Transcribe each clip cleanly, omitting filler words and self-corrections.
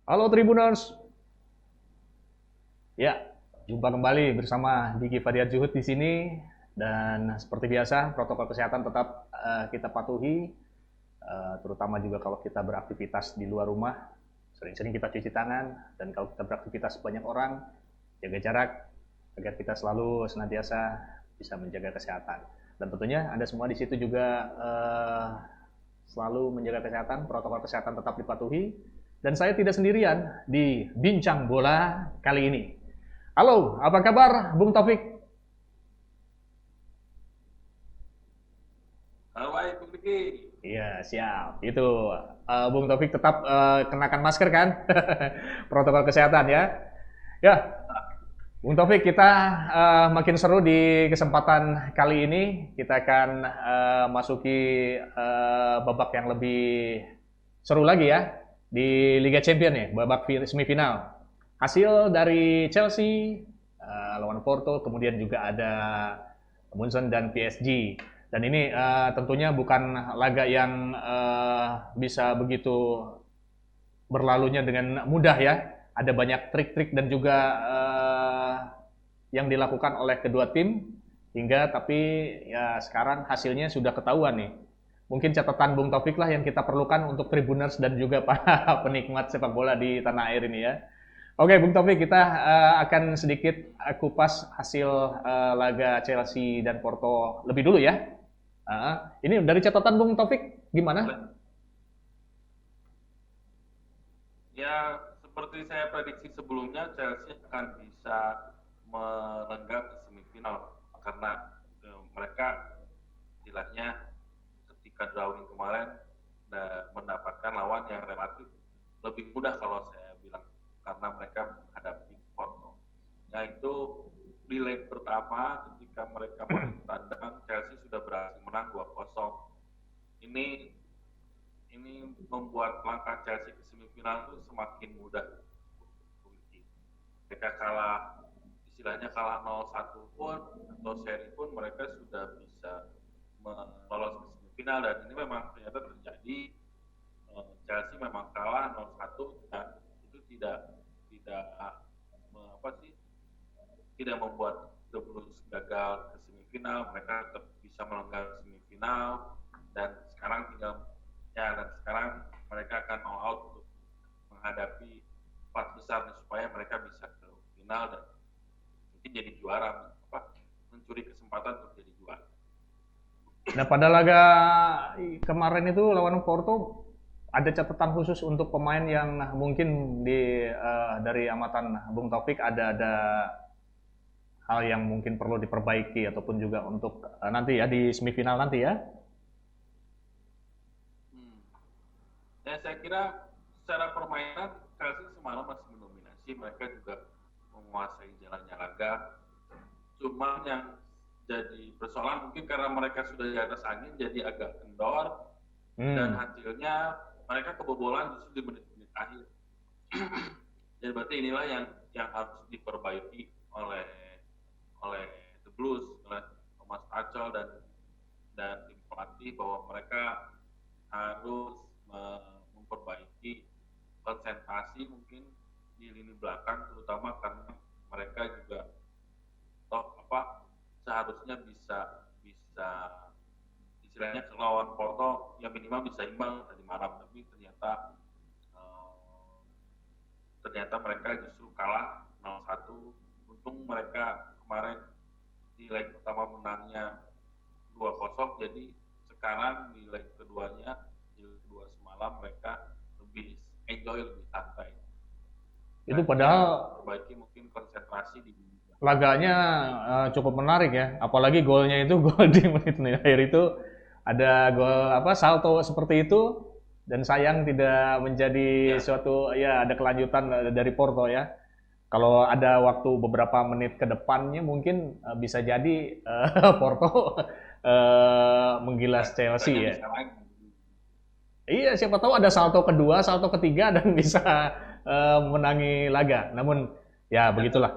Halo Tribuners, ya jumpa kembali bersama Diki Fadiar Juhud di sini dan seperti biasa protokol kesehatan tetap kita patuhi, terutama juga kalau kita beraktivitas di luar rumah, sering-sering kita cuci tangan dan kalau kita beraktivitas banyak orang jaga jarak agar kita selalu senantiasa bisa menjaga kesehatan dan tentunya Anda semua di situ juga selalu menjaga kesehatan, protokol kesehatan tetap dipatuhi. Dan saya tidak sendirian di Bincang Bola kali ini. Halo, apa kabar Bung Taufik? Halo, baik, Bung Diki. Iya, siap. Itu Bung Taufik tetap kenakan masker kan? Protokol kesehatan ya. Ya, Bung Taufik, kita makin seru di kesempatan kali ini. Kita akan masuki babak yang lebih seru lagi ya di Liga Champions ya, babak semifinal. Hasil dari Chelsea lawan Porto, kemudian juga ada Munchen dan PSG. Dan ini tentunya bukan laga yang bisa begitu berlalunya dengan mudah ya. Ada banyak trik-trik dan juga yang dilakukan oleh kedua tim hingga tapi ya sekarang hasilnya sudah ketahuan nih. Mungkin catatan Bung Taufik lah yang kita perlukan untuk Tribuners dan juga para penikmat sepak bola di tanah air ini ya. Oke, Bung Taufik, kita akan sedikit kupas hasil laga Chelsea dan Porto lebih dulu ya. Ini dari catatan Bung Taufik gimana? Ya, seperti saya prediksi sebelumnya, Chelsea akan bisa melenggang ke semifinal karena mereka istilahnya ketika drawing kemarin mendapatkan lawan yang relatif lebih mudah kalau saya bilang karena mereka menghadapi Porto. Nah itu di leg pertama ketika mereka main tandang Chelsea sudah berhasil menang 2-0. Ini membuat langkah Chelsea ke semifinal itu semakin mudah. Mereka kalah, istilahnya kalah 0-1 pun atau seri pun mereka sudah bisa lolos ke semifinal dan ini memang ternyata terjadi. Chelsea memang kalah 0-1 dan itu tidak apa sih tidak membuat The Blues gagal ke semifinal. Mereka tetap bisa melenggang ke semifinal dan sekarang mereka akan all out untuk menghadapi 4 besar nih, supaya mereka bisa ke final dan mungkin jadi juara, mencuri kesempatan untuk jadi juara. Nah, pada laga kemarin itu lawan Porto ada catatan khusus untuk pemain yang mungkin dari amatan Bung Taufik ada hal yang mungkin perlu diperbaiki ataupun juga untuk nanti ya di semifinal nanti ya. Ya, saya kira secara permainan Chelsea semalam masih mendominasi, mereka juga menguasai jalannya laga. Cuma yang jadi persoalan mungkin karena mereka sudah di atas angin jadi agak kendor dan hasilnya mereka kebobolan justru di menit-menit akhir. Jadi berarti inilah yang harus diperbaiki oleh The Blues, oleh Thomas Tuchel dan tim pelatih, bahwa mereka harus memperbaiki konsentrasi mungkin di lini belakang, terutama karena mereka juga seharusnya bisa istilahnya lawan Porto yang minimal bisa imbang tadi malam, tapi ternyata mereka justru kalah 0-1. Untung mereka kemarin di leg pertama menangnya 2-0, jadi sekarang di leg kedua semalam mereka lebih enjoy, lebih santai. Itu padahal perbaiki mungkin konsentrasi di laganya cukup menarik ya, apalagi golnya itu gol di menit-menit akhir itu ada gol salto seperti itu dan sayang tidak menjadi suatu ya ada kelanjutan dari Porto ya. Kalau ada waktu beberapa menit ke depannya mungkin bisa jadi Porto menggilas Chelsea ya. Iya, siapa tahu ada salto kedua, salto ketiga dan bisa menangi laga. Namun ya begitulah.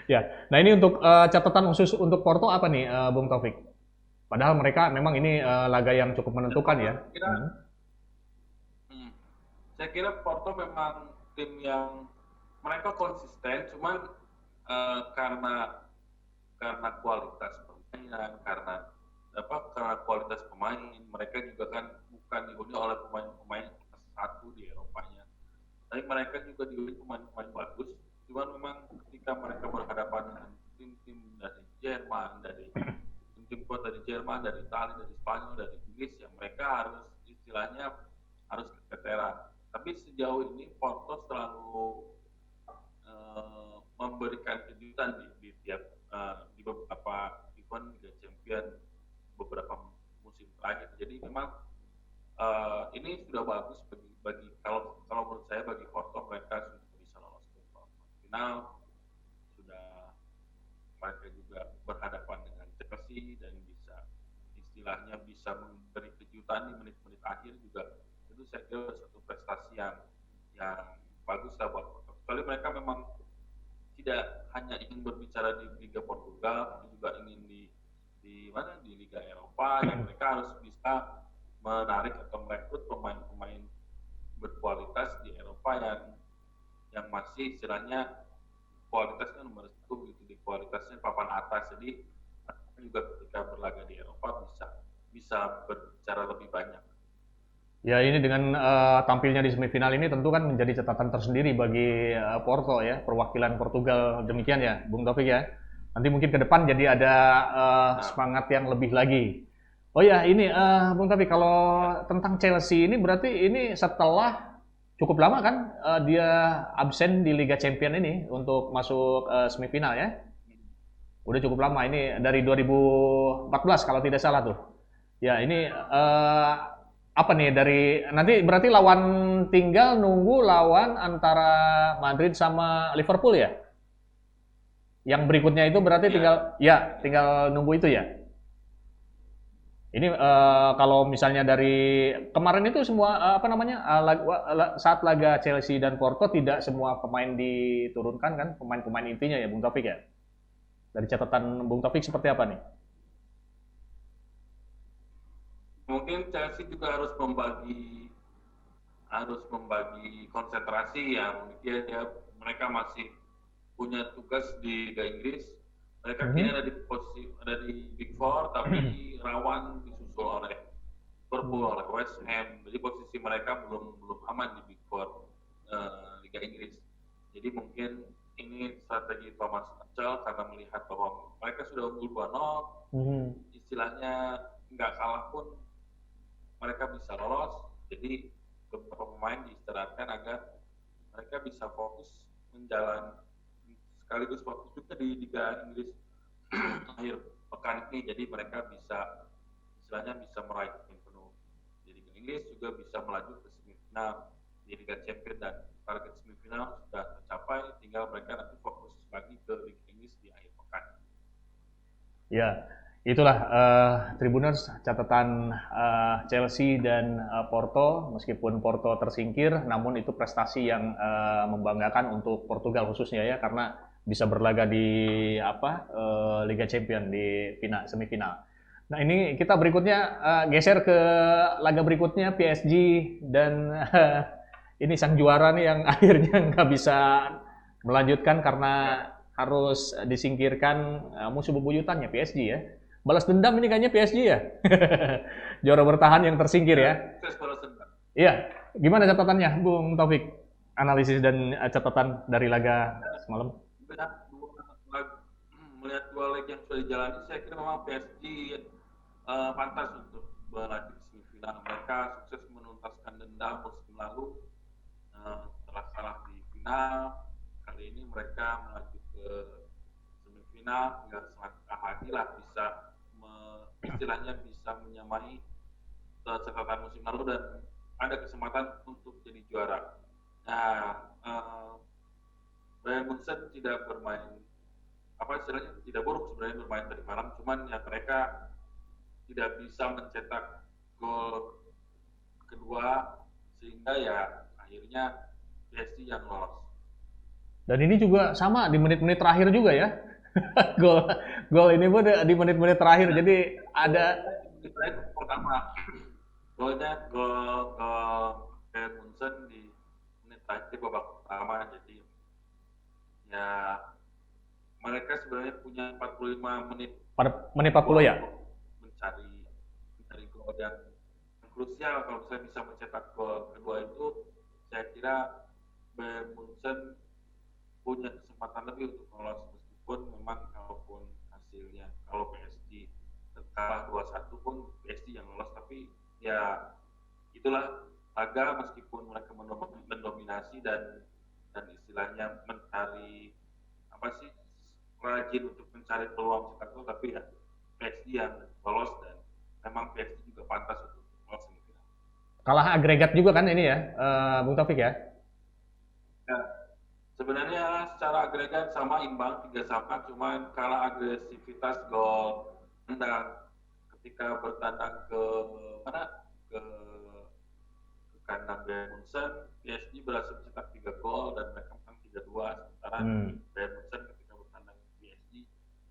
Ya, nah ini untuk catatan khusus untuk Porto apa nih, Bung Taufik? Padahal mereka memang ini laga yang cukup menentukan ya. Saya kira Porto memang tim yang mereka konsisten, cuman karena kualitas permainan, karena kualitas pemain, mereka juga kan bukan dihuni oleh pemain-pemain kelas satu di Eropanya. Tapi mereka juga dihuni pemain-pemain bagus. Cuman memang ketika mereka berhadapan dengan tim-tim dari Jerman, tim kuat dari Jerman, dari Italia, dari Spanyol, dari Inggris, ya mereka harus istilahnya harus keteteran. Tapi sejauh ini Porto selalu memberikan kejutan di tiap di beberapa event Liga Champion beberapa musim terakhir. Jadi memang ini sudah bagus bagi kalau menurut saya bagi Porto, mereka sudah bisa lolos ke final, sudah mereka juga berhadapan dengan Chelsea dan istilahnya bisa memberi kejutan di menit-menit akhir juga. Itu saya kira satu prestasi yang bagus lah buat Porto. Kecuali mereka memang tidak hanya ingin berbicara di Liga Portugal, tapi juga ingin di Liga Eropa, yang mereka harus bisa menarik atau merekrut pemain-pemain berkualitas di Eropa yang masih istilahnya kualitasnya nomor 1 gitu, di kualitasnya papan atas. Jadi juga ketika berlaga di Eropa bisa berbicara lebih banyak. Ya, ini dengan tampilnya di semifinal ini tentu kan menjadi catatan tersendiri bagi Porto ya, perwakilan Portugal demikian ya, Bung Taufik ya. Nanti mungkin ke depan jadi ada semangat yang lebih lagi. Oh ya, ini Bung Taufik, kalau tentang Chelsea ini berarti ini setelah cukup lama kan dia absen di Liga Champions ini untuk masuk semifinal ya. Udah cukup lama, ini dari 2014 kalau tidak salah tuh. Ya, ini apa nih dari nanti berarti tinggal nunggu lawan antara Madrid sama Liverpool ya? Yang berikutnya itu berarti tinggal nunggu itu ya. Ini kalau misalnya dari kemarin itu semua saat laga Chelsea dan Porto tidak semua pemain diturunkan kan, pemain-pemain intinya ya Bung Taufik ya. Dari catatan Bung Taufik seperti apa nih? Mungkin Chelsea juga harus membagi konsentrasi ya. Mungkin ya mereka masih punya tugas di Liga Inggris. Mereka kini ada di Big Four, tapi rawan disusul oleh Liverpool, oleh West Ham. Jadi posisi mereka belum aman di Big Four Liga Inggris. Jadi mungkin ini strategi Thomas Tuchel karena melihat bahwa mereka sudah unggul 2-0, istilahnya nggak kalah pun mereka bisa lolos. Jadi beberapa pemain diistirahatkan agar mereka bisa fokus sekaligus fokus juga di Liga Inggris akhir pekan ini. Jadi mereka bisa meraih poin penuh di Liga Inggris, juga bisa melaju ke semifinal di Liga Champions, dan target semifinal sudah tercapai, tinggal mereka nanti fokus lagi ke Liga Inggris di akhir pekan. Ya, itulah Tribuners catatan Chelsea dan Porto. Meskipun Porto tersingkir, namun itu prestasi yang membanggakan untuk Portugal khususnya ya, karena bisa berlaga di Liga Champions di semifinal. Nah, ini kita berikutnya geser ke laga berikutnya, PSG dan ini sang juara nih yang akhirnya nggak bisa melanjutkan karena harus disingkirkan musuh bebuyutannya PSG ya. Balas dendam ini kayaknya PSG ya. Juara bertahan yang tersingkir ya. Iya, gimana catatannya Bung Taufik? Analisis dan catatan dari laga semalam. Melihat dua leg yang sudah dijalani, saya kira memang PSG pantas untuk berlanjut ke semifinal. Mereka sukses menuntaskan dendam musim lalu setelah kalah di final. Kali ini mereka melaju ke semifinal, tinggal selangkah lagi lah bisa istilahnya bisa menyamai catatan musim lalu dan ada kesempatan untuk jadi juara. Nah, Bayern Munchen tidak bermain istilahnya tidak buruk sebenarnya bermain tadi malam, cuman ya mereka tidak bisa mencetak gol kedua sehingga ya akhirnya PSG yang lolos. Dan ini juga sama di menit-menit terakhir juga ya. Gol ini pun di menit-menit terakhir. Jadi ada pertama gol Bayern Munchen di menit terakhir babak pertama. Jadi ya mereka sebenarnya punya 45 menit Pada menit 40 ya? untuk mencari gol, dan yang krusial kalau saya bisa mencetak gol kedua itu, saya kira Bayern Munchen punya kesempatan lebih untuk lolos, meskipun memang kalaupun hasilnya kalau PSG kalah 2-1 pun PSG yang lolos, tapi ya itulah laga, meskipun mereka mendominasi dan istilahnya mencari apa sih, rajin untuk mencari peluang cetak gol, tapi ya PSG yang lolos, dan memang PSG juga pantas untuk lolos semifinal. Kalah agregat juga kan ini ya, Bung Taufik ya? Ya, sebenarnya secara agregat sama, imbang 3-3, cuman kalah agresivitas gol tendang ketika bertandang ke mana, ke kandang Bayern Munchen. PSG berhasil mencetak 3 gol dan mereka menang 3-2, sementara Bayern Munchen ketika bertandang ke PSG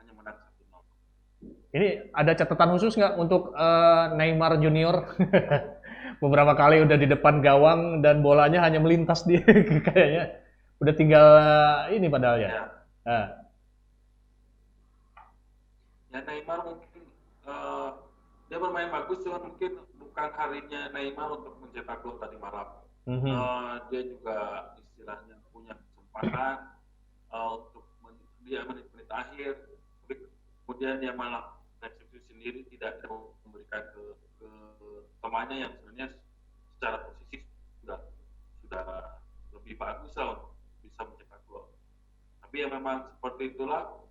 hanya menang 1-0. Ini ada catatan khusus nggak untuk Neymar Junior? Beberapa kali udah di depan gawang dan bolanya hanya melintas dia kayaknya. Udah tinggal ini padahal ya. Ya, Nah, ya Neymar mungkin dia bermain bagus, cuma mungkin bukan harinya Neymar untuk mencetak gol tadi malam. Dia juga istilahnya punya kesempatan untuk dia menit-menit akhir, tapi kemudian dia malah eksekusi sendiri, tidak memberikan ke temannya yang sebenarnya secara posisi sudah lebih bagus lah untuk bisa mencetak gol. Tapi ya memang seperti itulah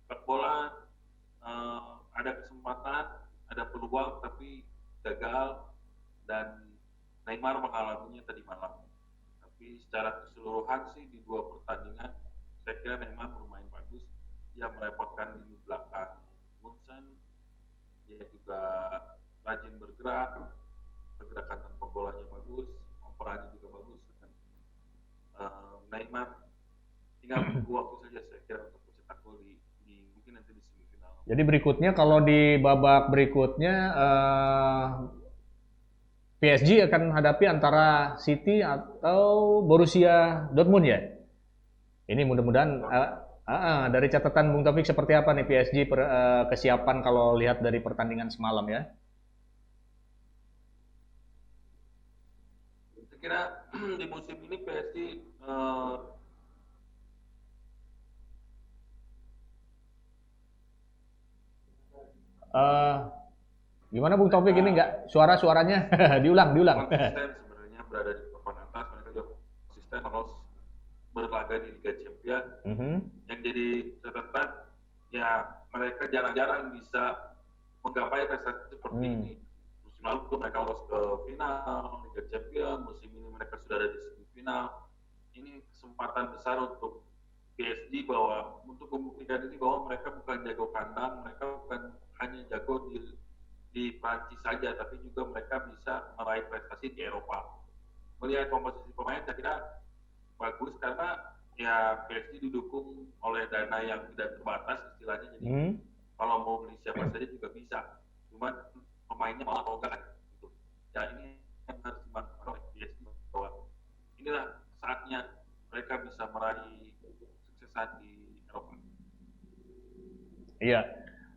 sepak bola, ada kesempatan, ada peluang, tapi gagal, dan Neymar mengalaminya tadi malam. Tapi secara keseluruhan sih di 2 pertandingan saya kira Neymar bermain bagus. Dia merepotkan di belakang Munchen, dia juga rajin bergerak, pergerakan tanpa bolanya bagus, operannya juga bagus. Dan Neymar tinggal menunggu waktu saja saya kira untuk mencetak gol di mungkin nanti di semifinal. jadi berikutnya kalau di babak berikutnya PSG akan hadapi antara City atau Borussia Dortmund ya. Ini mudah-mudahan dari catatan Bung Taufik seperti apa nih PSG kesiapan kalau lihat dari pertandingan semalam ya? Saya kira di musim ini PSG Gimana Bung Taufik ini nggak suaranya diulang. konsisten sebenarnya berada di papan atas. Mereka juga konsisten terus berlaga di Liga Champions. Yang jadi catatan ya mereka jarang-jarang bisa menggapai prestasi seperti ini. Musim lalu mereka lolos ke final Liga Champions, musim ini mereka sudah ada di semifinal. Ini kesempatan besar untuk PSG bahwa untuk membuktikan ini bahwa mereka bukan jago kandang, mereka bukan hanya jago di Prancis saja, tapi juga mereka bisa meraih prestasi di Eropa. Melihat komposisi pemain saya kira bagus, karena ya PSG didukung oleh dana yang tidak terbatas istilahnya, jadi kalau mau beli siapa saja juga bisa, cuman pemainnya malah ogah gitu. Ya ini yang harus dimanfaatkan oleh PSG, bahwa inilah saatnya mereka bisa meraih suksesan di Eropa. Iya.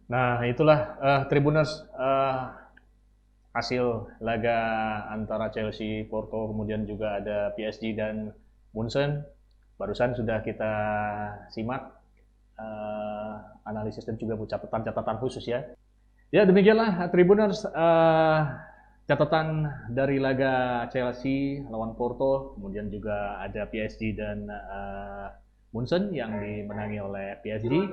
Nah, itulah Tribuners hasil laga antara Chelsea, Porto, kemudian juga ada PSG dan Munchen. Barusan sudah kita simak analisis dan juga catatan-catatan khusus ya. Ya, demikianlah Tribuners catatan dari laga Chelsea lawan Porto, kemudian juga ada PSG dan Munchen yang dimenangi oleh PSG.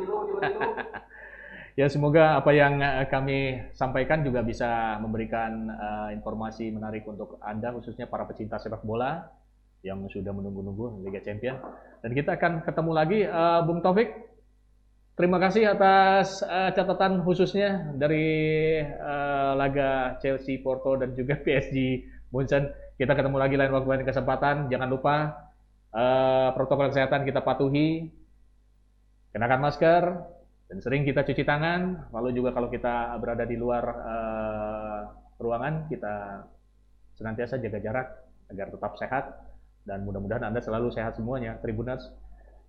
Ya, semoga apa yang kami sampaikan juga bisa memberikan informasi menarik untuk Anda, khususnya para pecinta sepak bola yang sudah menunggu-nunggu Liga Champions. Dan kita akan ketemu lagi, Bung Taufik. Terima kasih atas catatan khususnya dari laga Chelsea, Porto, dan juga PSG Munchen. Kita ketemu lagi lain waktu, lain kesempatan. Jangan lupa protokol kesehatan kita patuhi, kenakan masker, dan sering kita cuci tangan. Lalu juga kalau kita berada di luar ruangan, kita senantiasa jaga jarak agar tetap sehat dan mudah-mudahan Anda selalu sehat semuanya, Tribuners.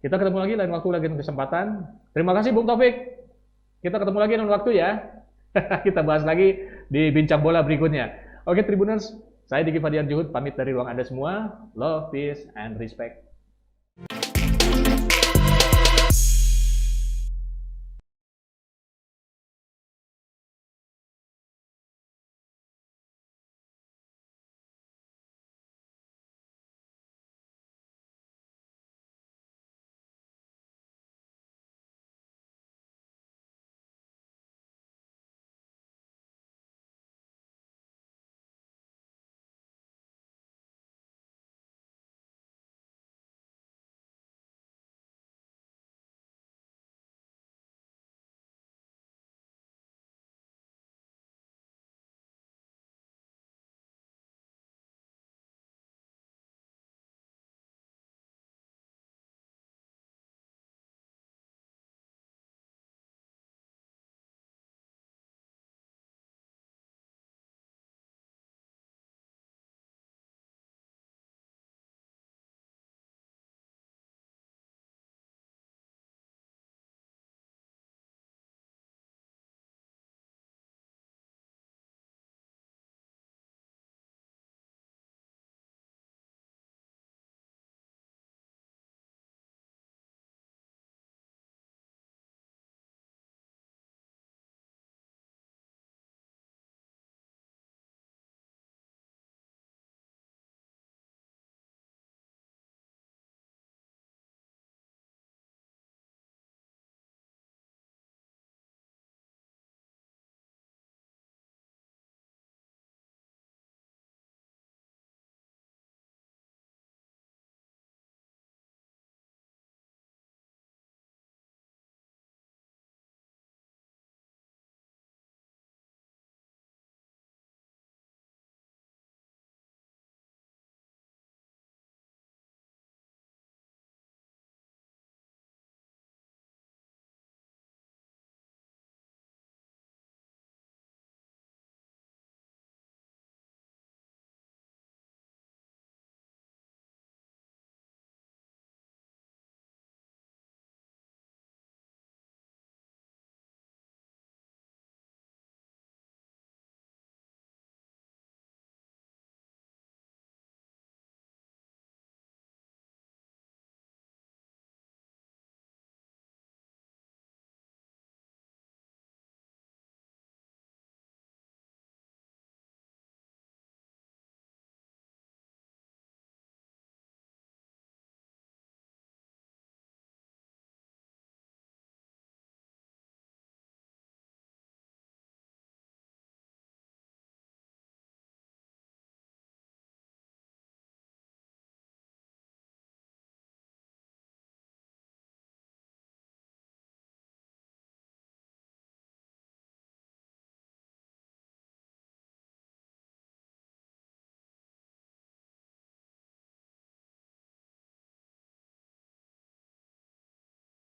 Kita ketemu lagi lain waktu, lain kesempatan. Terima kasih Bung Taufik. Kita ketemu lagi lain waktu ya. Kita bahas lagi di Bincang Bola berikutnya. Oke Tribuners, saya Diki Fadian Juhud pamit dari ruang Anda semua. Love, peace, and respect.